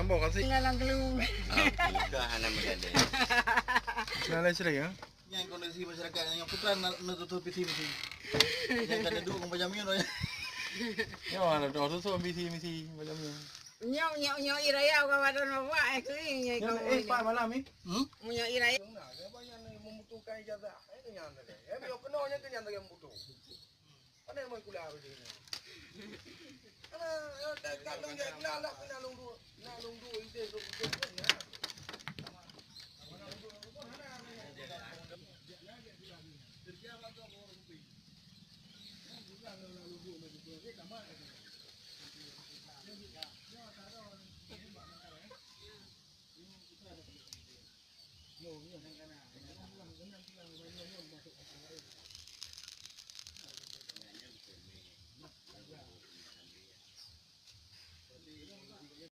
bawa kasih. Ngalang kelung. Dah hanam berada. Nalai cerai ya. Yang kondisi masyarakat yang putra nutup PC misi. Yang kada duk kong pajamnya no ya. Ya mana dah tu misi macam ni. Nyo iraya ka wadon bawa ku ngai ko. Pak malam ni. Nyo iraya. Banyak yang membutuhkan ijazah. Kenyan tadi. Biar kenanya kenyan tadi yang butuh. Ada yang kuliah begini. Kalau nak lung dua ide tu betul. Kerja